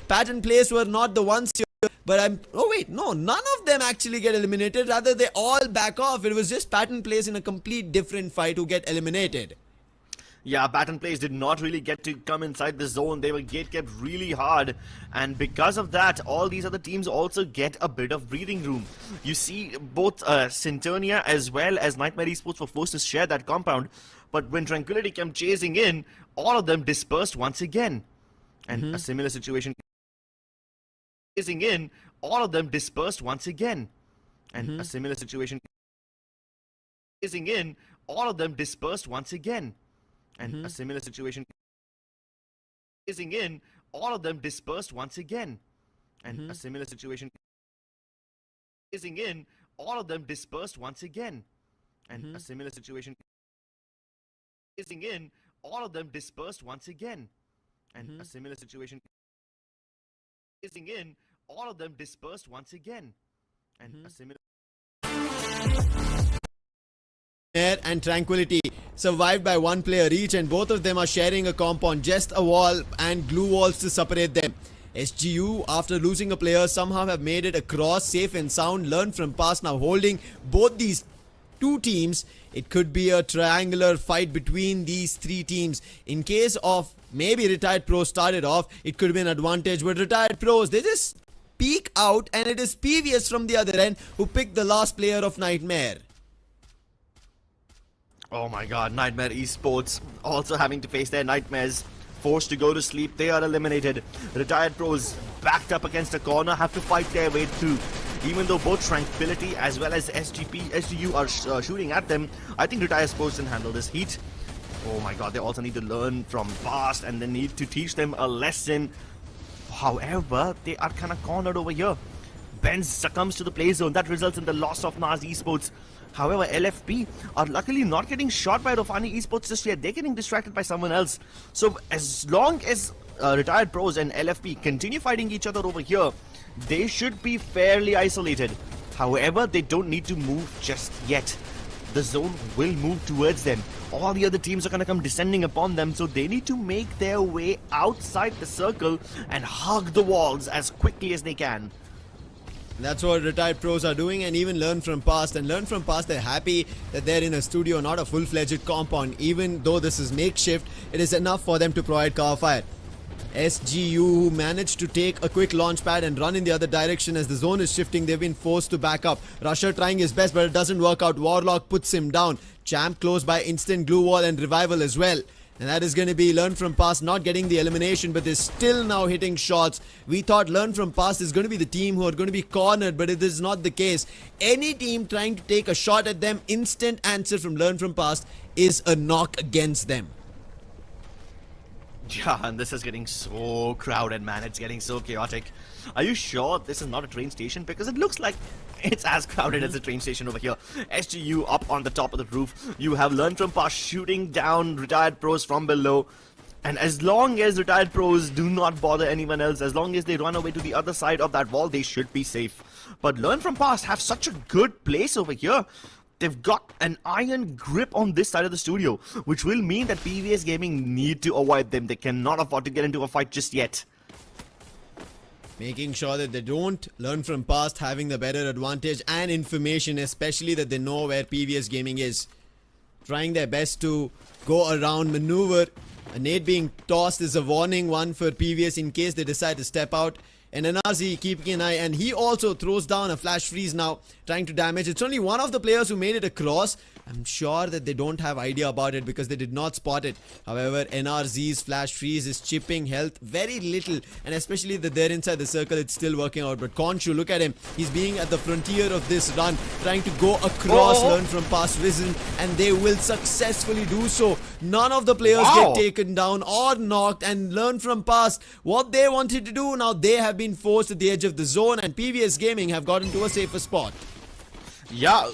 Pattern plays were not the ones here, but none of them actually get eliminated. Rather, they all back off. It was just pattern plays in a complete different fight who get eliminated. Yeah, pattern plays did not really get to come inside the zone. They were gate kept really hard, and because of that, all these other teams also get a bit of breathing room. You see, both Centurnia as well as Nightmare Esports were forced to share that compound, but when Tranquility came chasing in, all of them dispersed once again. And a similar situation chasing in, all of them dispersed once again. And a similar situation chasing in, all of them dispersed once again. And a similar situation chasing in, all of them dispersed once again. And a similar situation chasing in, all of them dispersed once again. And a similar situation chasing in, all of them dispersed once again. And a similar situation chasing in, all of them dispersed once again. And a similar Air and Tranquility survived by one player each, and both of them are sharing a compound, just a wall and glue walls to separate them. SGU, after losing a player, somehow have made it across safe and sound. Learn from past, now holding both these two teams. It could be a triangular fight between these three teams. In case of maybe Retired Pros started off, it could be an advantage, but Retired Pros, they just peek out, and it is PVS from the other end who picked the last player of Nightmare. Oh my god, Nightmare Esports also having to face their nightmares. Forced to go to sleep, they are eliminated. Retired Pros backed up against a corner have to fight their way through. Even though both Tranquility as well as SGU are shooting at them, I think Retired Pros can handle this heat. Oh my god, they also need to learn from past and they need to teach them a lesson. However, they are kind of cornered over here. Benz succumbs to the play zone. That results in the loss of Nas Esports. However, LFP are luckily not getting shot by Rofani Esports just yet. They're getting distracted by someone else. So as long as Retired Pros and LFP continue fighting each other over here, they should be fairly isolated. However, they don't need to move just yet. The zone will move towards them. All the other teams are going to come descending upon them, so they need to make their way outside the circle and hug the walls as quickly as they can. That's what Retired Pros are doing, and even Learn from Past. And Learn from Past, they're happy that they're in a studio, not a full-fledged compound. Even though this is makeshift, it is enough for them to provide cover fire. SGU, who managed to take a quick launch pad and run in the other direction as the zone is shifting, they've been forced to back up. Rusher trying his best, but it doesn't work out. Warlock puts him down. Champ close by instant glue wall and revival as well. And that is going to be Learn from Past not getting the elimination, but they're still now hitting shots. We thought Learn from Past is going to be the team who are going to be cornered, but it is not the case. Any team trying to take a shot at them, instant answer from Learn from Past is a knock against them. Yeah, and this is getting so crowded, man. It's getting so chaotic. Are you sure this is not a train station? Because it looks like it's as crowded as a train station over here. SGU up on the top of the roof. You have Learn from Past shooting down Retired Pros from below. And as long as Retired Pros do not bother anyone else, as long as they run away to the other side of that wall, they should be safe. But Learn from Past have such a good place over here. They've got an iron grip on this side of the studio, which will mean that PVS Gaming need to avoid them. They cannot afford to get into a fight just yet. Making sure that they don't Learn from Past, having the better advantage and information, especially that they know where PVS Gaming is. Trying their best to go around, maneuver. A nade being tossed is a warning one for PVS in case they decide to step out. And NRZ keeping an eye, and he also throws down a flash freeze now, trying to damage. It's only one of the players who made it across. I'm sure that they don't have idea about it because they did not spot it. However, NRZ's flash freeze is chipping health very little, and especially that they're inside the circle, it's still working out. But Khonshu, look at him. He's being at the frontier of this run, trying to go across Learn from Past Risen, and they will successfully do so. None of the players get taken down or knocked, and Learn from Past, what they wanted to do, now they have been forced at the edge of the zone, and PVS Gaming have gotten to a safer spot. Yeah.